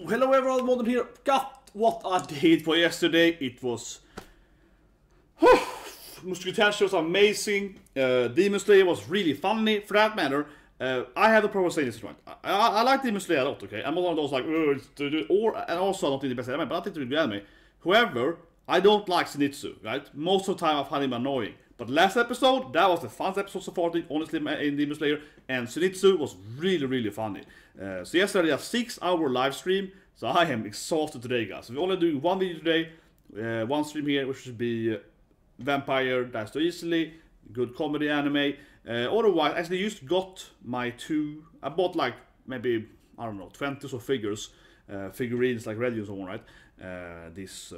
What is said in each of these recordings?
Hello everyone, Myrmonden here. Got what I did for yesterday. It was... Musketeer was amazing. Demon Slayer was really funny. For that matter, I have a problem saying this right. I like Demon Slayer a lot, okay? I'm not one of those like... and also I don't think the best anime, but I think it's a good anime. However, I don't like Zenitsu, right? Most of the time I find him annoying. But last episode, that was the funnest episode so far, honestly, in Demon Slayer. And Zenitsu was really, really funny. So yesterday, a 6-hour live stream. So I am exhausted today, guys. So we're only doing one video today. One stream here, which should be Vampire Dies So Easily. Good comedy anime. Otherwise, actually just got my I bought like, maybe, I don't know, 20 or so figures. Figurines like Red and so on, right? This...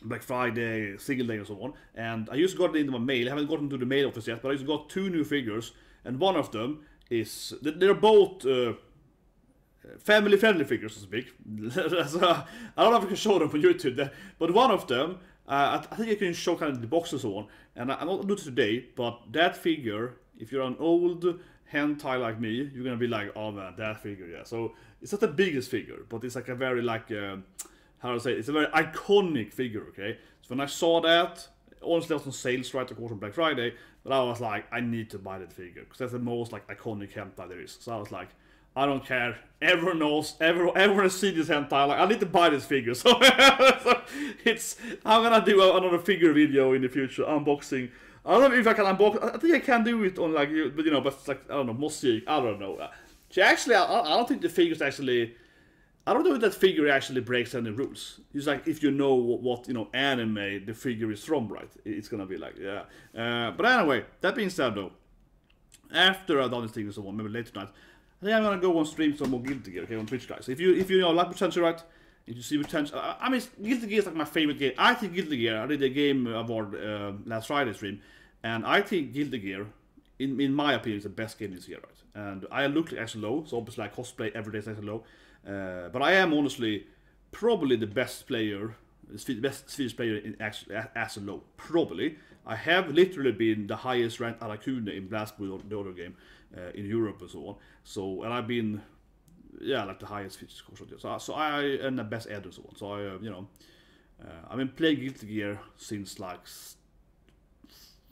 Black Friday, Single Day and so on. And I just got it into my mail. I haven't gotten to the mail office yet, but I just got 2 new figures. And one of them is... They're both family-friendly figures, so to speak. So, I don't know if I can show them on YouTube. But one of them, I think I can show kind of the box and so on. And I'm not doing it today, but that figure, if you're an old hentai like me, you're going to be like, oh man, that figure, yeah. So it's not the biggest figure, but it's like a very like... how do I say it? It's a very iconic figure, okay? So when I saw that, honestly, it was on sales right of course on Black Friday, but I was like, I need to buy that figure because that's the most like iconic hentai there is. So I was like, I don't care. Everyone knows. Everyone has seen this hentai. Like, I need to buy this figure. So, I'm gonna do another figure video in the future, unboxing. I don't know if I can unbox. I think I can do it on like, but but it's like I don't know, mosaic. I don't know. So actually, I don't think the figures actually. I don't know if that figure actually breaks any rules. It's like if you know what anime the figure is from, right? It's gonna be like, yeah. But anyway, that being said though, after I've done this thing and so on, maybe later tonight, I think I'm gonna go on stream some more Guilty Gear, okay, on Twitch, guys. If you like potential, right? If you see potential, I mean, Guilty Gear is like my favorite game. I think Guilty Gear. I did a game award last Friday stream, and I think Guilty Gear, in my opinion, is the best game this year, right? And I look like SLO, so obviously like cosplay every day is SLO. But I am honestly probably the best player, the best Swedish player in actually as a low. Probably. I have literally been the highest ranked Arakune in Blastblue, the other game, in Europe and so on. So, and I've been, yeah, like the highest Swedish score. So I am the best Ed and so on. So I, I've been playing Guilty Gear since like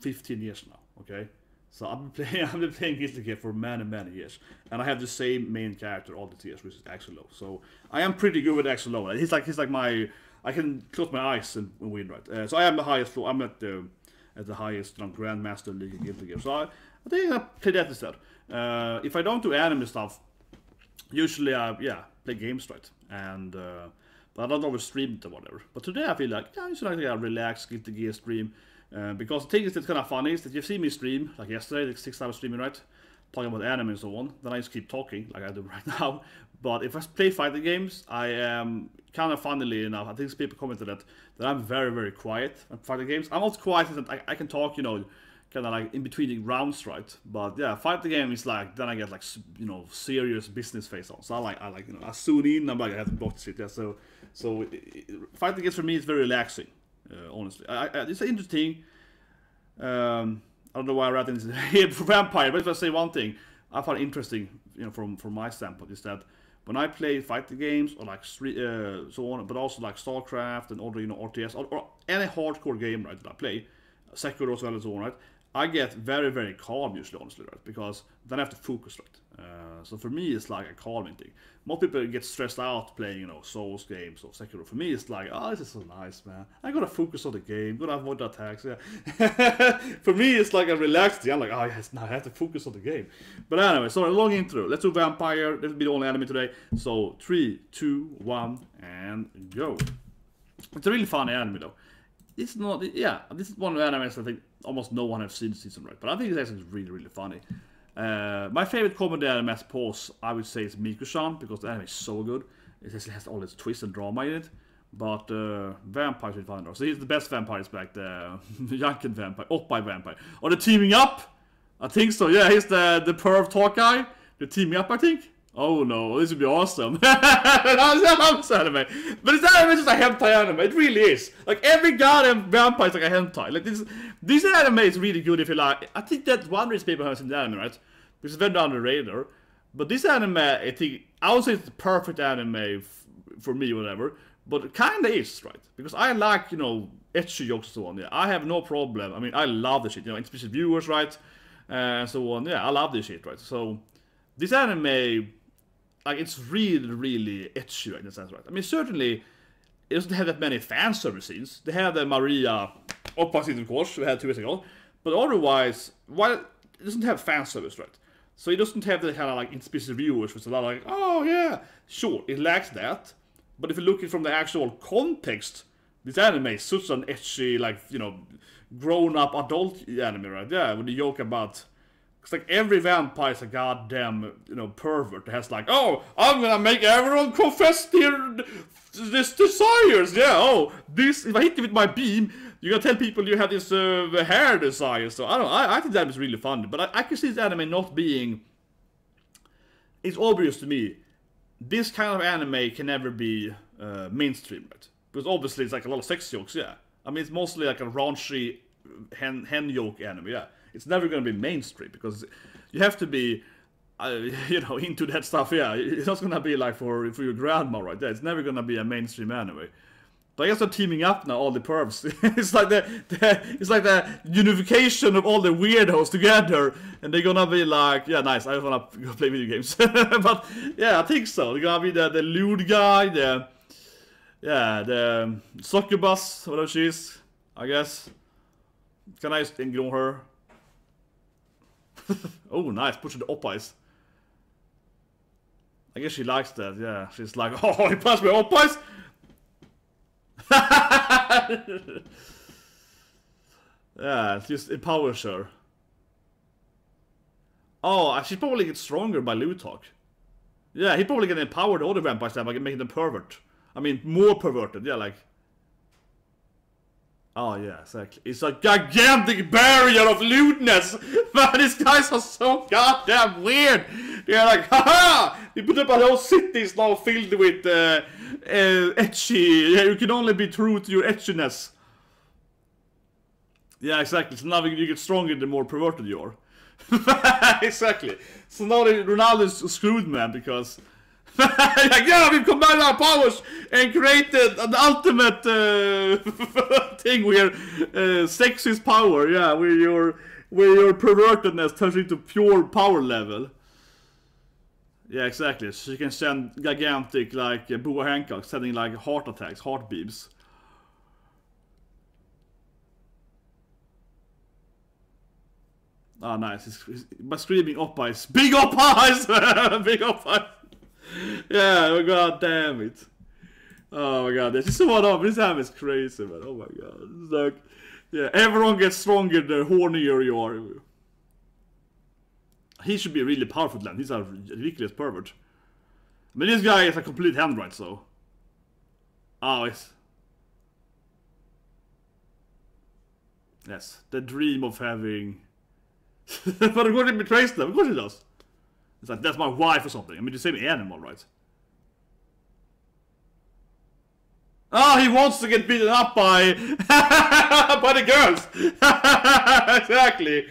15 years now. Okay. So I've been playing Guilty Gear for many years, and I have the same main character all the years, which is Axel. So I am pretty good with Axel. He's like my, I can close my eyes and win, right? So I am the highest. I'm at the highest Grandmaster League in Guilty Gear. So I think I play that instead. If I don't do anime stuff, usually I play games, right? And but I don't always stream it or whatever. But today I feel like I should like a relaxed Guilty Gear stream. Because the thing that's kind of funny is that you've seen me stream, like yesterday, like 6 hours streaming, right? Talking about anime and so on. Then I just keep talking, like I do right now. But if I play fighting games, I am kind of funnily enough, I think people commented that I'm very quiet at fighting games. I'm not quiet, I can talk, kind of like in between the rounds, right? But yeah, fighting game is like, then I get like, serious business face on. So I like, I zoom in, I'm like, I have to block the shit, yeah. So fighting games for me is very relaxing. Honestly, it's interesting. I don't know why I'm writing this here for Vampire, but if I say one thing, I find interesting, from my standpoint, is that when I play fighting games or like so on, but also like StarCraft and other RTS or any hardcore game, right, that I play, Sekiro as well and so on, right, I get very calm usually, honestly, right, because then I have to focus, right. So for me, it's like a calming thing. Most people get stressed out playing, Souls games or Sekiro. For me, it's like, oh, this is so nice, man. I gotta focus on the game, gotta avoid the attacks. Yeah. For me, it's like a relaxed thing. I'm like, oh yes, now I have to focus on the game. But anyway, so a long intro. Let's do Vampire. This will be the only anime today. So 3, 2, 1, and go. It's a really funny anime though. It's not, yeah. This is one of the animes I think almost no one has seen this season, right? But I think it's actually really funny. My favorite comedy anime as pause, I would say, is Miku-chan, because the anime is so good. It actually has all this twist and drama in it. But Vampire is fun though. So he's the best vampire back, the Yankin vampire, OPPAI vampire. Or the teaming up? I think so, yeah, he's the perv talk guy. The teaming up, I think. Oh no, this would be awesome. That's anime. But it's not just a hentai anime, it really is. Like every goddamn vampire is like a hentai. Like this anime is really good if you like. I think that's one reason people haven't seen the anime, right? Because it's very under the radar. But this anime, I think I would say it's the perfect anime for me, whatever. But it kinda is, right? Because I like, you know, ecchi jokes and so on. Yeah, I have no problem. I mean, I love the shit. You know, especially viewers, right? And so on. Yeah, I love this shit, right? So this anime, like, it's really, really ecchi, right, in a sense, right? I mean, certainly it doesn't have that many fan service scenes. They have the Maria Oppa scene, of course, we had 2 years ago. But otherwise, while it doesn't have fan service, right? So it doesn't have the kind of like explicit viewers, which is a lot like, oh yeah, sure, it lacks that. But if you're looking from the actual context, this anime is such an ecchi, like, you know, grown-up adult anime, right? Yeah, when you joke about, it's like every vampire is a goddamn, you know, pervert that has like, oh, I'm gonna make everyone confess their desires. Yeah, oh, this, if I hit you with my beam, you're gonna tell people you have this hair desire. So I think that is really fun. But I can see this anime not being, it's obvious to me, this kind of anime can never be mainstream, right? Because obviously it's like a lot of sex jokes, yeah. I mean, it's mostly like a raunchy hen joke anime, yeah. It's never gonna be mainstream because you have to be, you know, into that stuff, yeah. It's not gonna be like for your grandma, right? Yeah, it's never gonna be a mainstream anime. But I guess they're teaming up now, all the pervs. It's like the unification of all the weirdos together, and they're gonna be like, yeah, nice. I wanna go play video games. But yeah, I think so. They're gonna be the lewd guy, the succubus, whatever she is, I guess. Can I just ignore her? Oh, nice. Push the oppais. I guess she likes that. Yeah, she's like, oh, he punched my oppais. Yeah, it just empowers her. Oh, she probably gets stronger by lewd talk. Yeah, he probably gonna empower the other vampires by making them pervert. I mean, more perverted. Yeah, like. Oh yeah, exactly. It's a gigantic barrier of lewdness. Man, these guys are so goddamn weird. They're like, haha! You put up a whole cities now filled with ecchi. Yeah, you can only be true to your etchiness. Yeah, exactly. So now you get stronger the more perverted you are. Exactly. So now Ronaldo's screwed, man, because like, yeah, we've combined our powers and created an ultimate thing where sex is power. Yeah, where your pervertedness turns into pure power level. Yeah, exactly. So you can send gigantic, like, Boa Hancock, sending, like, heart attacks, heart beams. Ah, nice. By screaming oppais. Big oppais! Big oppais! Yeah, oh god damn it. Oh my god, this is so on. This anime is crazy, man. Oh my god. It's like, yeah, everyone gets stronger the hornier you are. He should be really powerful then. He's a ridiculous pervert. I mean, this guy is a complete handwrite, so. Oh, it's. Yes, the dream of having. But of course it betrays them. Of course it does. It's like, that's my wife or something. I mean, the same animal, right? Oh, he wants to get beaten up by by the girls. Exactly.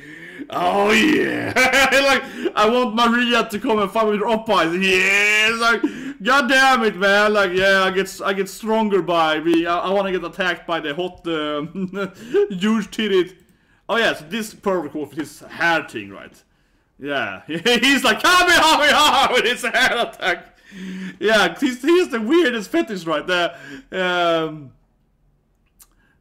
Oh yeah. Like, I want Maria to come and fight with her oppais. Yeah, it's like, god damn it, man. Like, yeah, I get stronger by me. I want to get attacked by the hot huge titted. Oh yeah, so this pervert with his hair thing, right? Yeah, he's like, Kamehameha with his hair attack. Yeah, he's the weirdest fetish right there.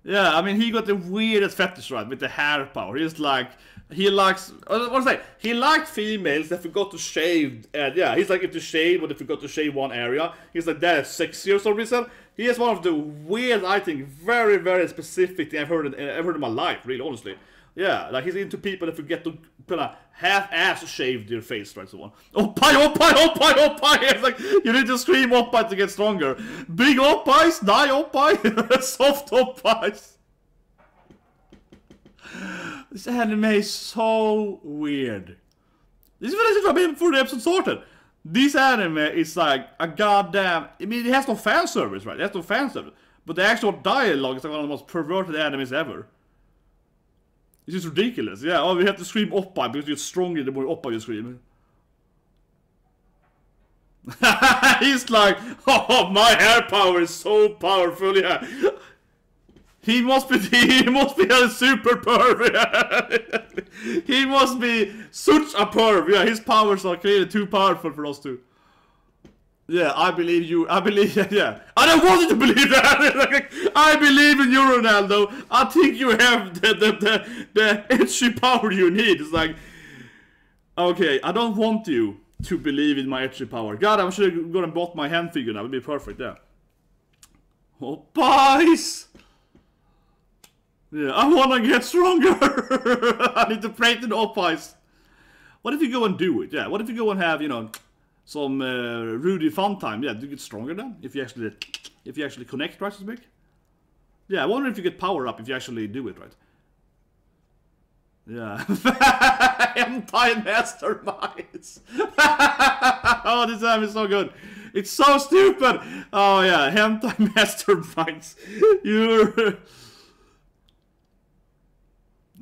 Yeah, I mean, he got the weirdest fetish right with the hair power. He's like, he likes, what's that? He likes females that forgot to shave. Yeah, he's like, if to shave, but if you forgot to shave one area, he's like, that is sexy or some reason. He is one of the weird, I think, very, very specific thing I've heard in my life, really, honestly. Yeah, like he's into people that forget to put a half-ass shave their face, right? So on. Oppai, oppai, oppai, oppai! It's like, you need to scream oppai to get stronger. Big oppais, die oppai, soft oppais. This anime is so weird. This is what I mean before the episode started. This anime is like a goddamn. I mean, it has no fan service, right? It has no fan service, but the actual dialogue is like one of the most perverted animes ever. It's just ridiculous. Yeah, oh, we have to scream oppai because you're stronger the more oppai you scream. He's like, oh, my hair power is so powerful, yeah. He must be a super perv, yeah. He must be such a perv, yeah. His powers are clearly too powerful for us two. Yeah, I believe you. I believe, yeah. I don't want you to believe that. I believe in you, Ronaldo. I think you have the ecchi power you need. It's like, okay, I don't want you to believe in my ecchi power. God, I should have gone and bought my hand figure now. It would be perfect, yeah. OPPAI! Yeah, I wanna get stronger. I need to pray to the OPPAI. What if you go and do it? Yeah, what if you go and have, you know, some Rudy fun time? Yeah, do you get stronger then? If you actually connect, right, so to speak? Yeah, I wonder if you get power up if you actually do it, right? Yeah. Hentai masterminds. Oh, this time is so good. It's so stupid. Oh yeah, hentai masterminds. You're...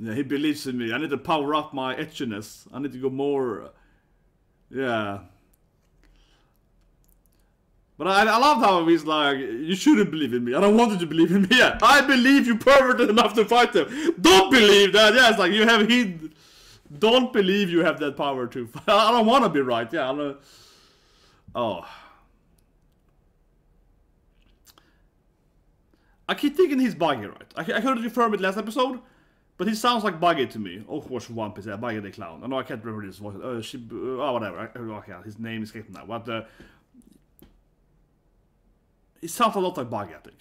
Yeah, he believes in me. I need to power up my etchiness. I need to go more... Yeah. But I love how he's like, you shouldn't believe in me. I don't want you to believe in me. Yeah, I believe you perverted enough to fight them. Don't believe that. Yeah, it's like you have hid. Don't believe you have that power to. I don't want to be right. Yeah. Oh. I keep thinking he's buggy, right? I heard it confirm it last episode, but he sounds like buggy to me. Oh, of course, One Piece. Yeah, Buggy the Clown. I know I can't remember his voice. Oh, whatever. Okay, his name is escaped now. But it sounds a lot like Buggy, I think.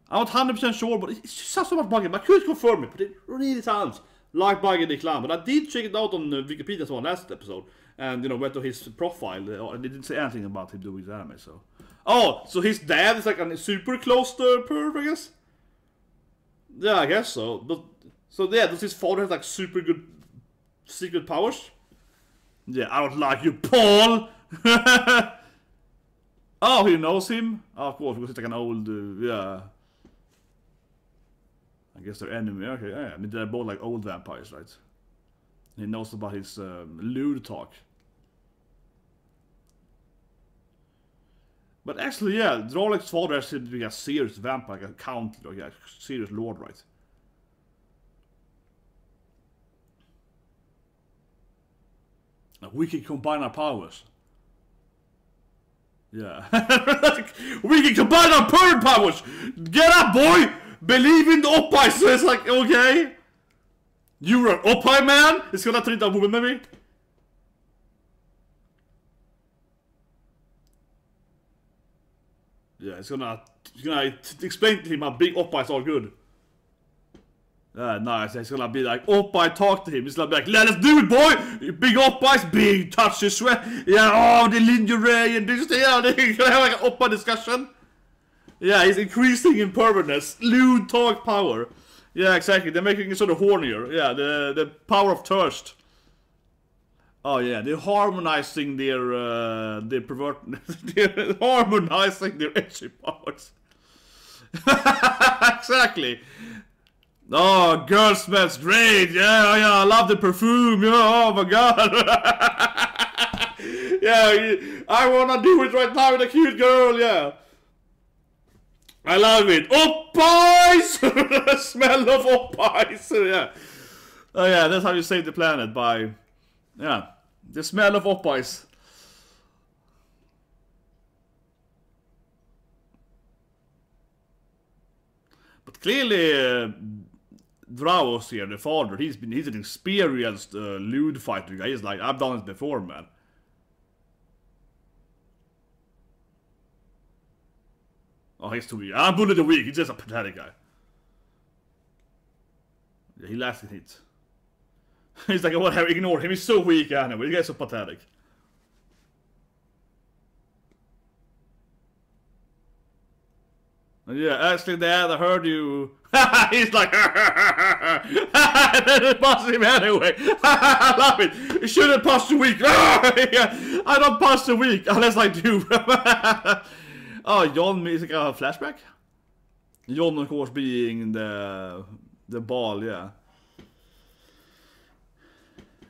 I'm not 100% sure, but it sounds so much Buggy. But I couldn't confirm it, but it really sounds like Buggy the Clown. But I did check it out on Wikipedia as well last episode. And, you know, went to his profile. And they didn't say anything about him doing his anime, so... Oh, so his dad is like a super close to perv, I guess? Yeah, I guess so. But, so yeah, does his father have like super good secret powers? Yeah, I don't like you, Paul! Oh, he knows him? Oh, of course, because it's like an old, yeah. I guess they're enemy. Okay, yeah. I mean, they're both like old vampires, right? He knows about his lewd talk. But actually, yeah, Drolek's father has to be a serious vampire, like a count, like a serious lord, right? We can combine our powers. Yeah. We can combine our perv powers! Get up, boy! Believe in the OPPAI! So it's like, okay. You're an OPPAI man? It's gonna treat a woman, maybe? Yeah, it's gonna explain to him how big OPPAIs are good. Yeah, nice. It's gonna be like, OPPAI talk to him. It's gonna be like, let us do it, boy! Big OPPAIs, big touch of sweat. Yeah, oh, the lingerie and this. Yeah, they're gonna have like an OPPAI discussion. Yeah, he's increasing in perverness. Lewd talk power. Yeah, exactly. They're making it sort of hornier. Yeah, the power of thirst. Oh yeah, they're harmonizing their pervert. They're harmonizing their ecchi powers. Exactly. Oh, girl smells great. Yeah, yeah, I love the perfume. Yeah, oh my god. Yeah, I wanna do it right now with a cute girl. Yeah. I love it. OPPAI! The smell of OPPAI. Yeah. Oh yeah, that's how you save the planet, by... Yeah. The smell of OPPAI. But clearly, Draos here, the father, he's an experienced lewd fighter guy. He's like, I've done it before, man. Oh, he's too weak. I'm bully the weak. He's just a pathetic guy. Yeah, he lasted hit. He's like, whatever, ignore him. He's so weak anyway. This guy's so pathetic. And yeah, actually, Dad, I heard you. He's like, it passed him anyway. I love it. You shouldn't pass the weak. I don't pass the weak unless I do. Oh, John is like a flashback? John, of course, being the ball, yeah.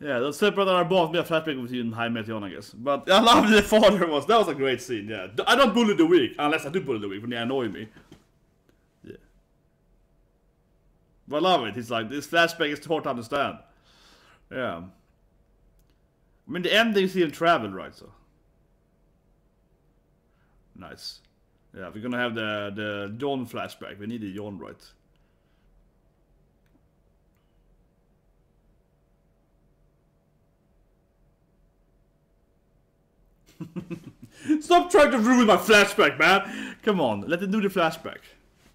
Yeah, they'll separate our bonds, be a flashback between High Meteon, I guess. But I love the father that was a great scene, yeah. I don't bully the weak, unless I do bully the weak when they annoy me. Yeah. But I love it, it's like, this flashback is hard to understand. Yeah. I mean, the ending you see him travel, right, so. Nice. Yeah, we're gonna have the John flashback, we need the John, right? Stop trying to ruin my flashback, man! Come on, let them do the flashback.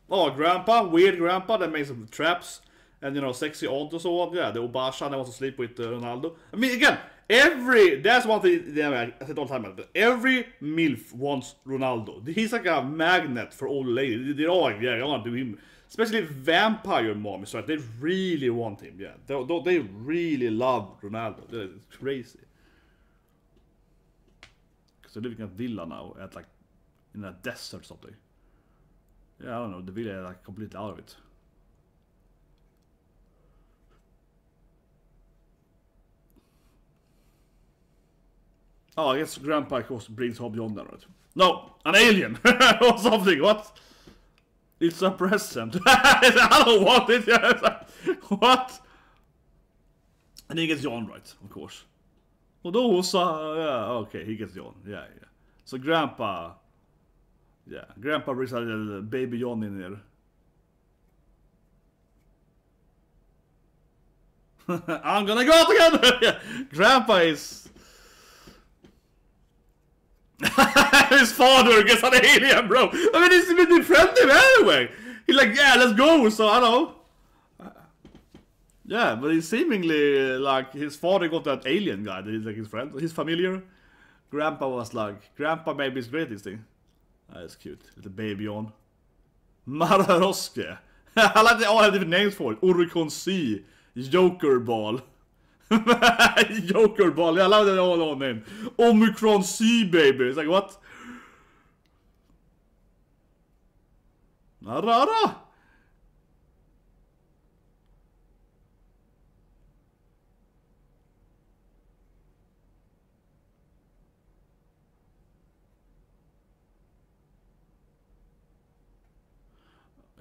Oh, grandpa, weird grandpa that makes some traps. And you know, sexy aunt and so on. Yeah, the Obasha that wants to sleep with Ronaldo. I mean, again, that's one thing I said all the time about it. Every MILF wants Ronaldo. He's like a magnet for old ladies. They're all like, yeah, I want to do him. Especially vampire mommies, right? They really want him, yeah. They really love Ronaldo. It's crazy. They're living at villa now, at like in a desert or something. Yeah, I don't know. The villa is like completely out of it. Oh, I guess Grandpa of course brings home John then, right? No, an alien or something. What? It's a present. I don't want it. What? And he gets John right, of course. Och då så, yeah, okay, he gets John. Yeah. So Grandpa brings a little baby John in here. I'm gonna go out again! Grandpa is... His father gets an alien, bro! I mean, he's been friendly anyway! He's like, yeah, let's go, so I don't know. Yeah, but he's seemingly like his father got that alien guy that he's like his friend, his familiar. Grandpa was like, Grandpa maybe is greatest thing. That's cute. Little baby on. Mararoske. I like they all have different names for it. Oricon C. Joker Ball. Joker Ball. Yeah, I love that all name. Omicron C baby. It's like what? Narara.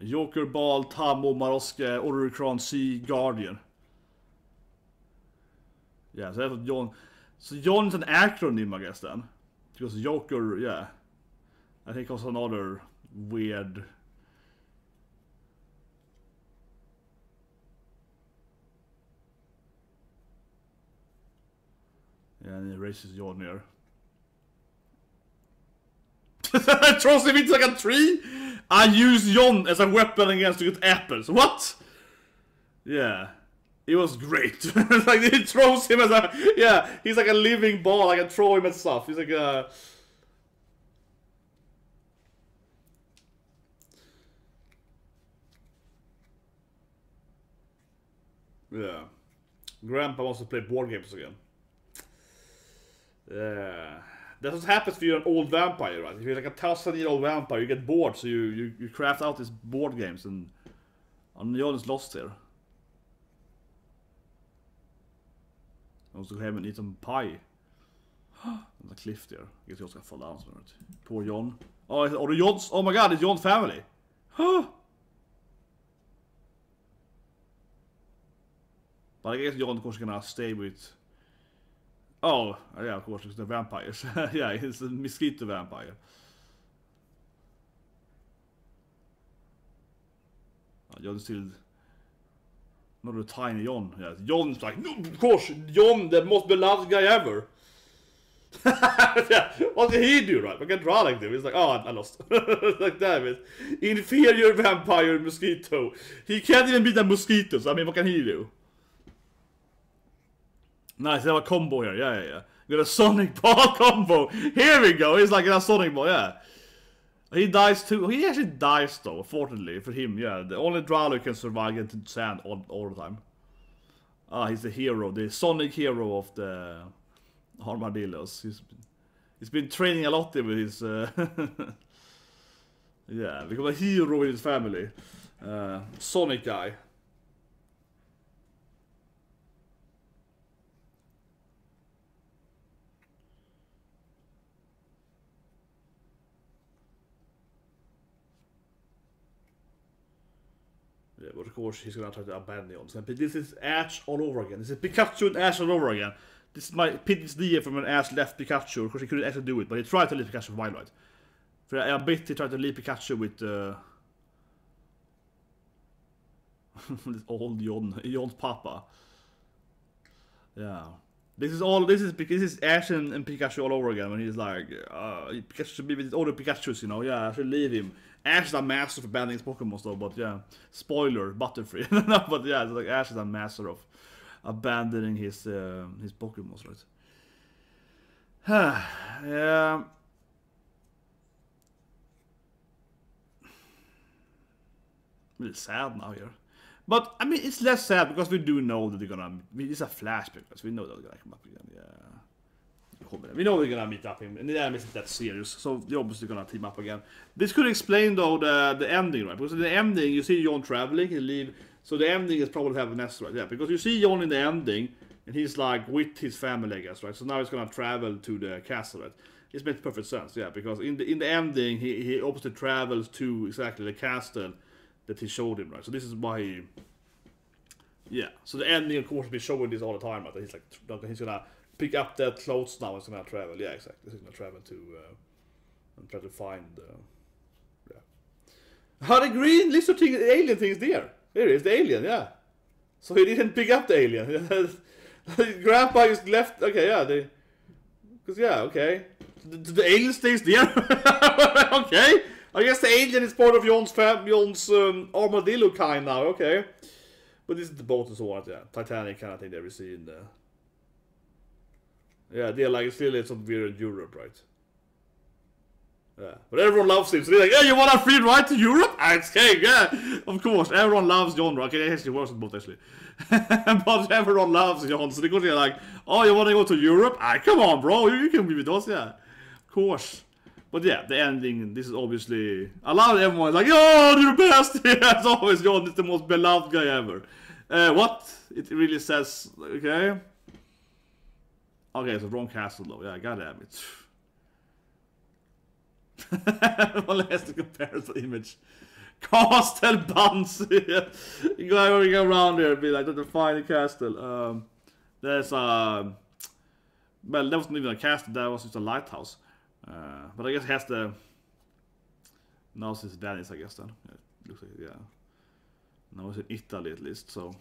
Joker Ball, Tammo, Maroske, Oricron C, Guardian. Yeah, so that's John. So John's an acronym, I guess, then. Because Joker, yeah. I think also another weird... Yeah, and he raises John here. Throws him into like a tree? I use John as a weapon against to get apples. What? Yeah. It was great. Like he throws him as a... Yeah, he's like a living ball. I can throw him at stuff. He's like a... Yeah. Grandpa wants to play board games again. Yeah. That's what happens if you're an old vampire, right? If you're like a 1,000-year-old vampire, you get bored, so you craft out these board games, and John is lost here. I was to go hem and eat some pie. On the cliff there. I guess John's gonna fall down somewhere. Poor John. Oh, the John's. Oh my god, it's John's family. But I guess John, of course, gonna stay with. Oh, yeah, of course, it's the vampires. Yeah, it's a mosquito vampire. John's still... Not a tiny John. Yeah, John's like, no, of course, John, the most beloved guy ever. Yeah, what did he do, right? I can draw like this. He's like, oh, I lost. Like, damn it. Inferior vampire mosquito. He can't even beat the mosquitoes. I mean, what can he do? Nice, they have a combo here, yeah. Got a Sonic Ball combo. Here we go, he's like in a Sonic Ball, yeah. He dies too. He actually dies though, fortunately for him, yeah. The only Dialouge can survive into sand all the time. Ah, he's the hero, the Sonic hero of the Armadillos. He's been training a lot with his... yeah, become a hero in his family. Sonic guy. Yeah, but of course he's gonna try to abandon Jon. This is Ash all over again. This is Pikachu and Ash all over again. This is my PTSD from an Ash left Pikachu. Of course he couldn't actually do it, but he tried to leave Pikachu with Wildlight. For a bit he tried to leave Pikachu with this old Jon's papa. Yeah. This is Ash and Pikachu all over again when he's like, Pikachu should be with his older Pikachus, you know, yeah, I should leave him. Ash is a master of abandoning his Pokemon though, but yeah, spoiler, Butterfree. No, but yeah, it's like Ash is a master of abandoning his Pokemon, right? Yeah. Really sad now here. But, I mean, it's less sad because we do know that they're gonna... It's a flashback, because we know they're gonna come up again, yeah. We know they're gonna meet up him, and the anime isn't that serious, so they're obviously gonna team up again. This could explain, though, the ending, right? Because in the ending, you see Jon traveling, he leave... So the ending is probably have Ness, right? Yeah, because you see Jon in the ending, and he's, like, with his family, I guess, right? So now he's gonna travel to the castle, right? It makes perfect sense, yeah, because in the ending, he obviously travels to exactly the castle that he showed him, right? So this is why he... Yeah, so the ending, of course, will be showing this all the time, right? He's like, he's gonna pick up that clothes now, he's gonna travel, yeah, exactly. He's gonna travel to, and try to find, yeah. How the green lizard thing, the alien thing is there. There it is, the alien, yeah. So he didn't pick up the alien. Grandpa just left, okay, yeah, because, yeah, okay. The alien stays there. Okay. I guess the alien is part of Jon's armadillo kind now, okay. But this is the boat and so on, yeah. Titanic kind of thing that we see in the... Yeah, they're like, still it's some weird in Europe, right? Yeah. But everyone loves him, so they're like, yeah, you want a free ride to Europe? Okay, yeah. Of course, everyone loves Jon, right? Okay, it actually works on both, actually. But everyone loves Jon, so they're like, oh, you want to go to Europe? Ah, come on, bro, you can be with us, yeah. Of course. But yeah, the ending, this is obviously... A lot of everyone is like, oh, you're the best! Yeah, it's always Jon, is the most beloved guy ever. What? It really says, okay. Okay, it's a wrong castle though, yeah, goddamn it. Well, has to compare the image. Castle Buns! You go around there and be like, that's a fine castle. There's well, that wasn't even a castle, that was just a lighthouse. But I guess it has the... Now it's Venice, I guess, then. Yeah, it looks like, yeah. Now it's in Italy, at least, so...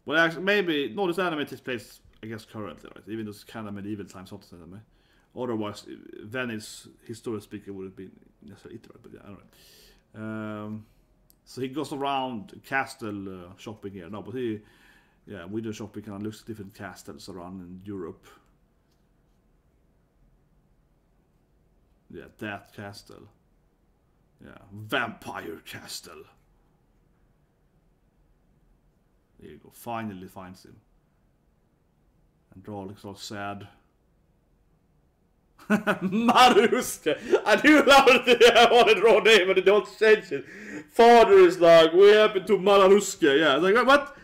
Well, actually, maybe... No, this anime takes place, I guess, currently, right? Even though it's kind of medieval times, not this anime. Otherwise, Venice, historically speaking, would have been necessarily Italy, but yeah, alright. So he goes around castle shopping here. No, but he... Yeah, window shopping kind of looks at different castles around in Europe. Yeah, that castle. Yeah, vampire castle. There you go, finally finds him. And Draw looks all sad. Maruska! I do love it, I want a Draw name and they don't change it. Father is like, what happened to Maruska? Yeah, it's like, what?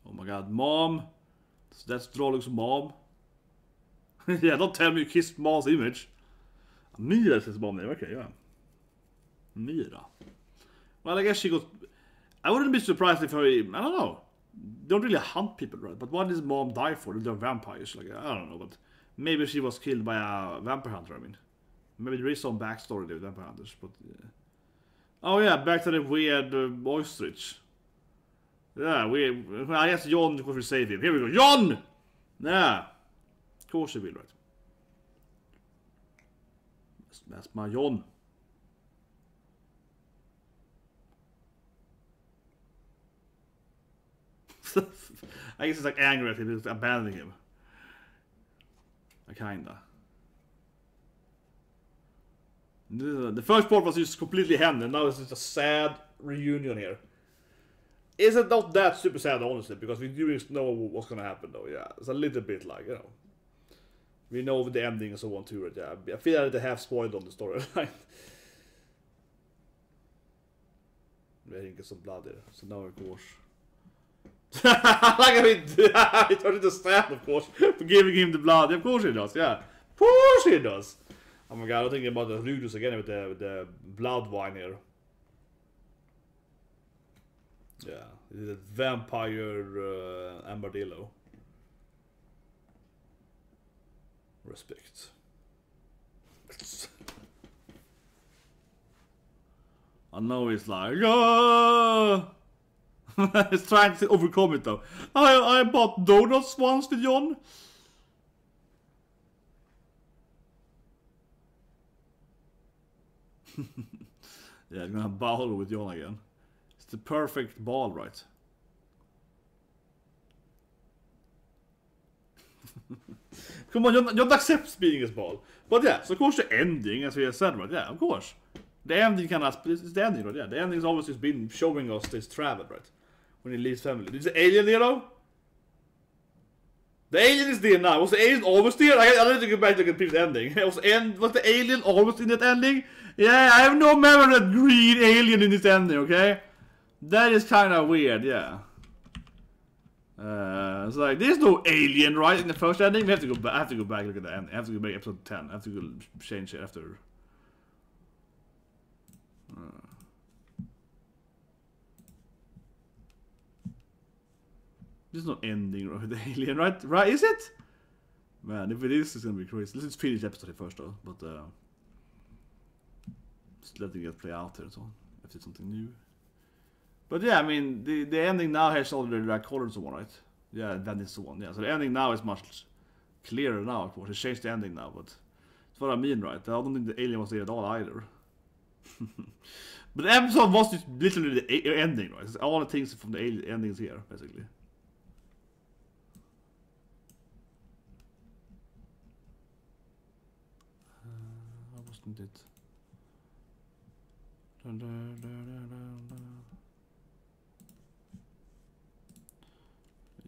Oh my god, mom. That's Droling's mom. Yeah, don't tell me you kissed mom's image. Mira says mom name, okay, yeah. Mira. Well, I guess she got... I wouldn't be surprised if I don't know. They don't really hunt people, right? But what does mom die for? They're vampires, like, I don't know, but... Maybe she was killed by a vampire hunter, I mean. Maybe there is some backstory there with vampire hunters, but... Yeah. Oh yeah, back to the weird ostrich. Yeah, I guess Jon, because we save him. Here we go, Jon! Yeah. Of course he will, right? That's my Jon. I guess it's like angry at him, he's abandoning him. Kinda. The first part was just completely hemmed, and now it's just a sad reunion here. Is it not that super sad, honestly, because we do know what's gonna happen, though, yeah. It's a little bit like, you know. We know the ending and so on, too, right? Yeah. I feel like they have spoiled on the storyline. I think it's some blood there, so now, of course. Like, I mean, he turned into sad, of course, for giving him the blood. Of course he does, yeah. course he does. Oh my god, I'm thinking about the Rudus again with the blood wine here. Yeah, the vampire armadillo. Respect. I know it's like, oh! It's trying to overcome it though. I bought donuts once with John. Yeah, I'm gonna bowl with John again. It's the perfect ball, right? Come on, John accepts being his ball. But yeah, so of course the ending, as we have said, right? Yeah, of course. The ending cannot, it's the ending, right? Yeah, the ending's always just been showing us this travel, right? When he leaves family. Is the alien there though? The alien is there now. Was the alien always there? I need to go back to the previous ending. Was the alien always in that ending? Yeah, I have no memory of that green alien in this ending, okay? That is kind of weird, yeah. It's like, there's no alien, right, in the first ending? We have to go back. I have to go back and look at the ending. I have to go back to episode 10. I have to go change it after. There's no ending with the alien, right? Right, is it? Man, if it is, it's gonna be crazy. Let's just finish the episode first, though. But, just letting it play out there, so if it's something new. But yeah, I mean, the ending now has all the like, colors and so on, right? Yeah, that is the one. Yeah, so the ending now is much clearer now, of course. It changed the ending now, but that's what I mean, right? I don't think the alien was there at all either. But the episode was just literally the ending, right? It's all the things from the alien endings here, basically. How wasn't it?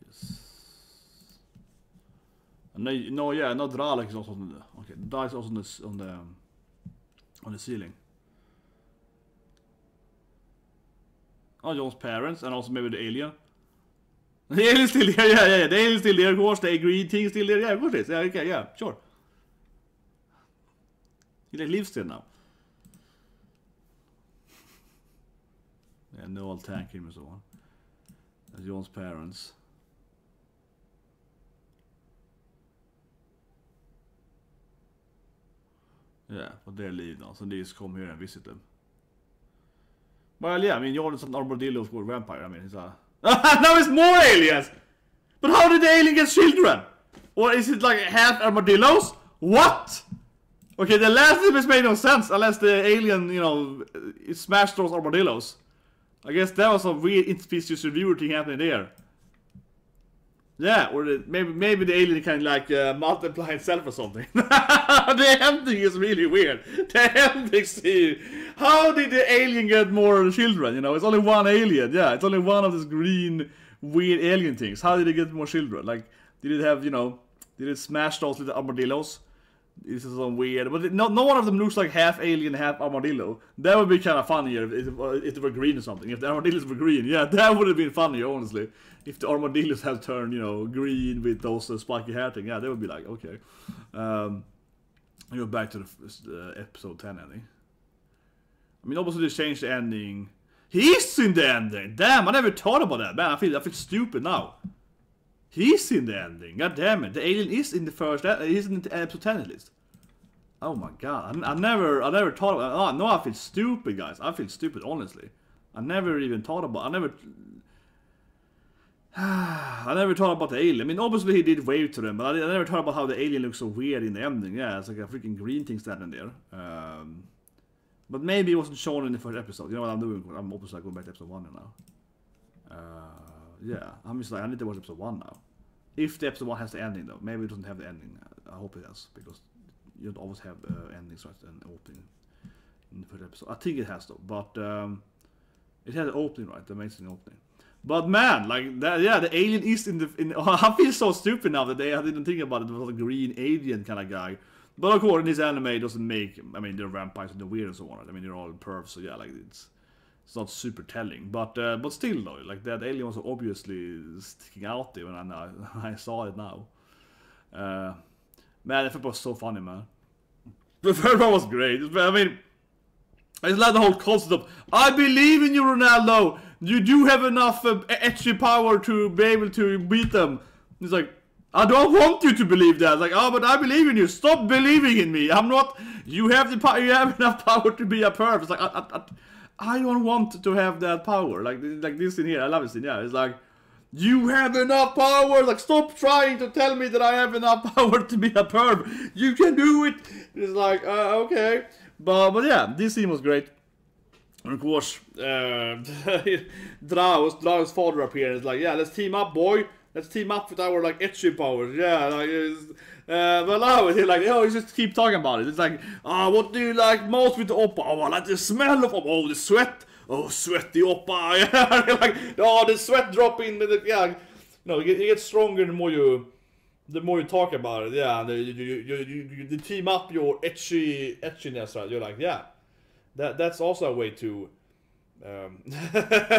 Yes. No, yeah, no, Dralek is also on the. Okay, Dralek is also on the ceiling. Oh, John's parents, and also maybe the alien. The alien's still here, yeah. The alien's still there, of course. The green thing's still there, yeah, of course it is. Yeah, okay, yeah, sure. He like lives there now. Yeah, no old tank him and so on. That's John's parents. Yeah, but they're leaving now, so they just come here and visit them. Well, yeah, I mean, John is an armadillo, of course, vampire. I mean, he's a... Now it's more aliens! But how did the alien get children? Or is it like half armadillos? What? Okay, the last image made no sense unless the alien, you know, smashed those armadillos. I guess that was a weird interspecies reviewer thing happening there. Yeah, or maybe the alien can like multiply itself or something. The ending is really weird. The ending, how did the alien get more children? You know, it's only one alien. Yeah, it's only one of these green weird alien things. How did it get more children? Like, did it have, you know, did it smash those little armadillos? This is so weird, but no one of them looks like half alien, half armadillo. That would be kind of funnier if they were green or something. If the armadillos were green, yeah, that would have been funnier, honestly. If the armadillos had turned, you know, green with those spiky hair thing, yeah, they would be like, okay. Go back to the episode 10 ending. I mean, obviously they changed the ending. He's in the ending. Damn, I never thought about that, man. I feel stupid now. He's in the ending. God damn it. The alien is in the first. He's in the episode 10 at least. Oh my god. I never thought about. Oh no, I feel stupid, guys. I feel stupid, honestly. I never even thought about. I never thought about the alien. I mean, obviously he did wave to them, but I never thought about how the alien looks so weird in the ending. Yeah, it's like a freaking green thing standing there. But maybe it wasn't shown in the first episode. You know what I'm doing? I'm obviously going back to episode 1 now. Yeah, I'm just like, I need to watch episode 1 now. If the episode 1 has the ending, though. Maybe it doesn't have the ending. I hope it has, because you don't always have endings right and opening in the first episode. I think it has, though. But it has an opening, right? The amazing opening. But man, like that, yeah, the alien is in the. I feel so stupid now that I didn't think about it. It was a green alien kind of guy. But of course, in this anime, it doesn't make. I mean, they're vampires and they're weird and so on. I mean, they're all pervs, so yeah, like it's not super telling. But still, though, like that alien was obviously sticking out there when I saw it now. Man, the first part was so funny, man. The first part was great. I mean, I just like the whole concept of, I believe in you, Ronaldo. You do have enough ecchi power to be able to beat them. He's like, I don't want you to believe that. Like, oh, but I believe in you. Stop believing in me. I'm not. You have the power. You have enough power to be a perv. It's like, I don't want to have that power. Like this in here. I love this in here. It's like, you have enough power. Like, stop trying to tell me that I have enough power to be a perv. You can do it. It's like, okay. But yeah, this scene was great. And of course, Drau's father appeared. It's like, yeah, let's team up, boy. Let's team up with our like ecchi powers. Yeah, like but now he's like, oh, you just keep talking about it. It's like, what do you like most with the oppa? Oh, I like the smell of the sweat. Oh, sweaty oppa. Yeah, like, oh, the sweat dropping. Yeah, you know, you get stronger the more you talk about it. Yeah, you team up your etchiness, right? You're like, yeah, that's also a way to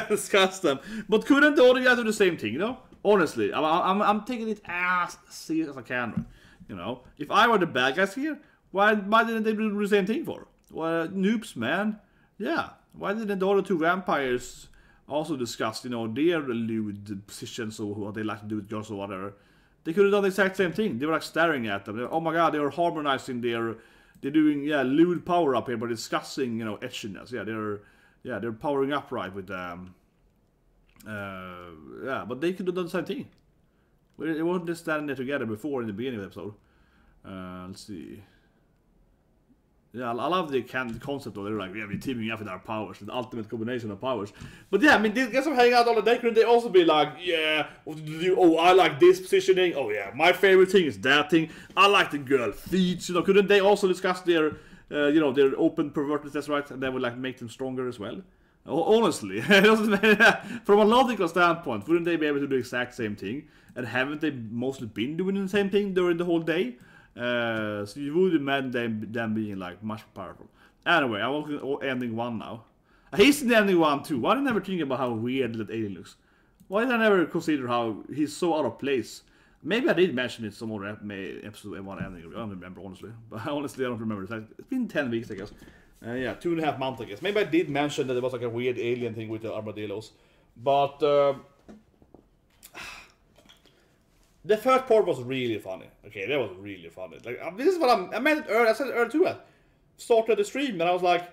discuss them. But couldn't the other guys do the same thing, you know? Honestly, I'm taking it as serious as I can, you know. If I were the bad guys here, why didn't they do the same thing for? Well, noobs, man. Yeah, why didn't the other two vampires also discuss, you know, their lewd positions or what they like to do with girls or whatever? They could have done the exact same thing. They were like staring at them. Oh my god, they were harmonizing they're doing lewd power up here, but discussing, you know, etchiness. Yeah, they're powering up right with yeah, but they could have done the same thing. They weren't just standing there together before in the beginning of the episode. Let's see. Yeah, I love the concept of they're like, yeah, we're teaming up with our powers, the ultimate combination of powers. But yeah, I mean, these guys are hanging out all the day. Couldn't they also be like, yeah, oh, I like this positioning. Oh yeah, my favorite thing is that thing. I like the girl feet. You know, couldn't they also discuss their, you know, their open pervertedness, right? And that would like make them stronger as well. Honestly, from a logical standpoint, wouldn't they be able to do the exact same thing? And haven't they mostly been doing the same thing during the whole day? So you would imagine them being like much powerful. Anyway, I'm on ending 1 now. I hasten ending 1 too. Why did I never think about how weird that alien looks? Why did I never consider how he's so out of place? Maybe I did mention it some other episode 1 ending. I don't remember, honestly. But honestly, I don't remember. It's been 10 weeks, I guess. Yeah, 2.5 months, I guess. Maybe I did mention that there was like a weird alien thing with the armadillos. But the first part was really funny. Okay, that was really funny. Like, this is what I meant it earlier. I said it earlier too. I started the stream and I was like,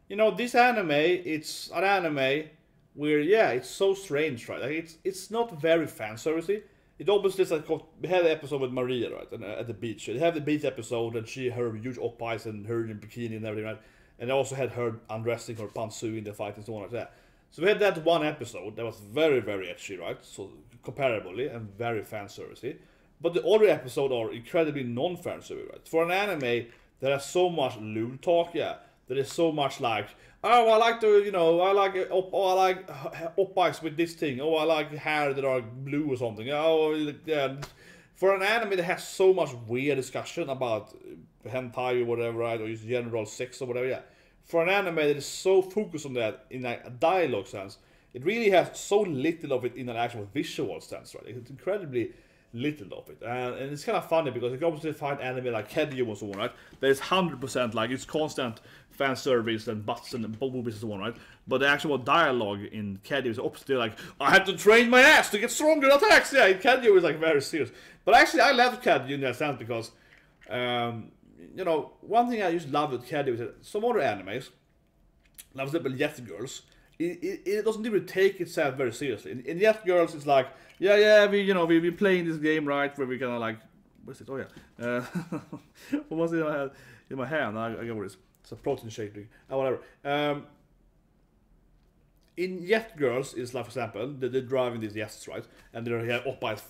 you know, this anime, it's an anime where, yeah, it's so strange, right? Like, it's not very fan servicey. It obviously is like, we had an episode with Maria, right, and, at the beach. They have the beach episode and her huge OPPAIs and her in bikini and everything, right? And I also had her undressing her pantsu in the fight and so on like that. So we had that one episode that was very, very ecchi, right? So comparably and very fan servicey. But the other episodes are incredibly non-fan servicey, right? For an anime that has so much lewd talk, yeah, that is so much like, oh, I like the, you know, I like OPPAIs with this thing. Oh, I like hair that are blue or something. Oh, yeah. For an anime that has so much weird discussion about hentai or whatever, right, or just general sex or whatever, yeah. For an anime that is so focused on that in like a dialogue sense, it really has so little of it in an actual visual sense, right? It's incredibly little of it, and it's kind of funny because you can obviously find anime like Keijo and so on, right? That is 100% like it's constant fan service and butts and boobies and so on, right? But the actual dialogue in Keijo is opposite. They're like, I have to train my ass to get stronger attacks. Yeah, in Keijo is like very serious. But actually, I love Keijo in that sense because, you know, one thing I used to love with Keijo is that some other animes, like for example, Jet Girls, it doesn't even take itself very seriously. In Jet Girls, it's like, yeah, we're playing this game, right, where we kind of like, what's it? Oh yeah, what was it I had in my hand? I got what it is. It's a protein shake drink. Whatever. In Jet Girls, it's like, for example, they're driving these jets, right, and they're here OPPAIs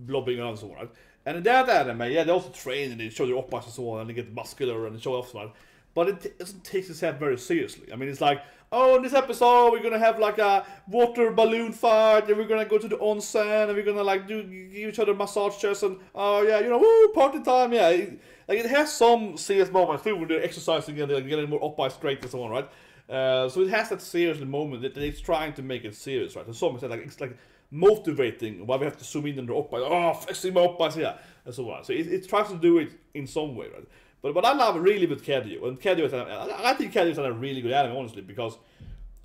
blobbing around and so on, right. And in that anime, yeah, they also train and they show their OPPAIs and so on, and they get muscular and they show off, right. But it doesn't take itself very seriously. I mean, it's like, oh, in this episode we're gonna have like a water balloon fight, and we're gonna go to the onsen, and we're gonna like give each other massages, and oh yeah, you know, woo, party time, yeah. It has some serious moments too, where they're exercising and they're getting more OPPAI strength and so on, right? So it has that serious moment that it's trying to make it serious, right? To some extent, like it's like motivating why we have to zoom in on the OPPAI. Oh, flexing my OPPAI, yeah, and so on. So it tries to do it in some way, right? But what I love really with Keijo, and Keijo is, I think Keijo is a really good anime, honestly, because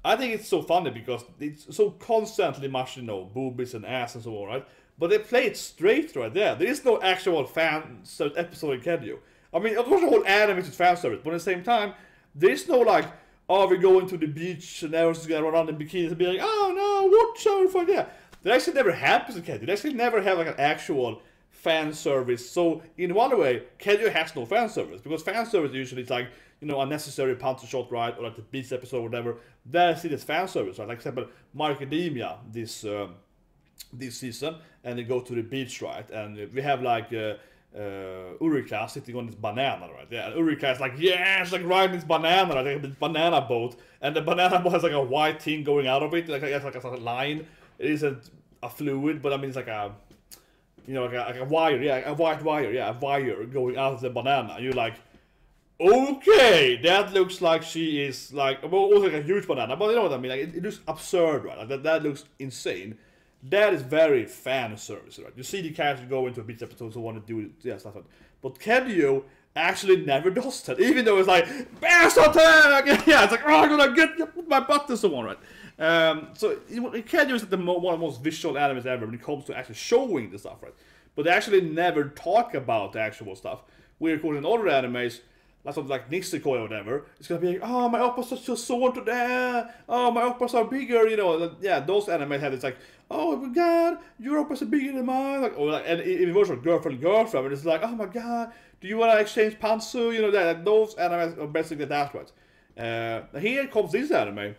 I think it's so funny because it's so constantly much, you know, boobies and ass and so on, right? But they play it straight right there. There is no actual fan episode in Keijo. I mean, of course, the whole anime is fan service, but at the same time, there is no like, oh, we're going to the beach and everyone's gonna run around in bikinis and be like, oh no, what so fun, yeah. That actually never happens in Keijo. They actually never have like an actual fan service. So in one way, Keijo has no fan service because fan service usually is like, you know, unnecessary punch shot, right, or like the beach episode or whatever. That's it as fan service, right? Like, for example, My Academia this season, and they go to the beach, right? And we have like Urika sitting on this banana, right? Yeah, and Urika is like, yeah, it's like riding this banana, right? Like this banana boat, and the banana boat has like a white thing going out of it, like a line. It isn't a fluid, but I mean it's like a, you know, like a wire, yeah, a white wire, yeah, a wire going out of the banana. You're like, okay, that looks like she is like, well, also like a huge banana, but you know what I mean? Like it looks absurd, right? Like that looks insane. That is very fan service, right? You see the characters go into a beach episode who want to do it, yeah, stuff like that. But Keijo actually never does that, even though it's like, bass attack! Yeah, it's like, oh, I'm gonna get my butt and so on, right? So Keijo is like one of the most visual animes ever when it comes to actually showing the stuff, right? But they actually never talk about the actual stuff. We're in other animes, like something like Nisekoi or whatever, it's gonna be like, oh, my oppas are just so to there, oh, my oppas are bigger, you know, yeah, those animes have this like, oh my god, your oppas are bigger than mine, like, or like, and in version of girlfriend, and it's like, oh my god, do you wanna exchange pantsu, you know, that those animes are basically that, right? Here comes this anime,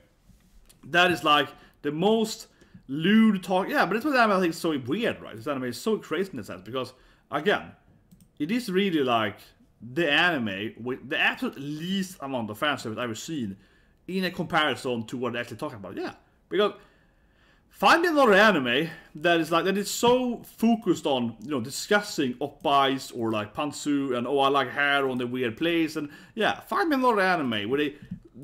that is like the most lewd talk, yeah, but it's what anime I think is so weird, right? This anime is so crazy in a sense, because, again, it is really like the anime with the absolute least amount of fan service I've ever seen in a comparison to what they're actually talking about. Yeah, because find me another anime that is like that is so focused on, you know, discussing oppais or like pantsu and oh, I like hair on the weird place, and yeah, find me another anime where they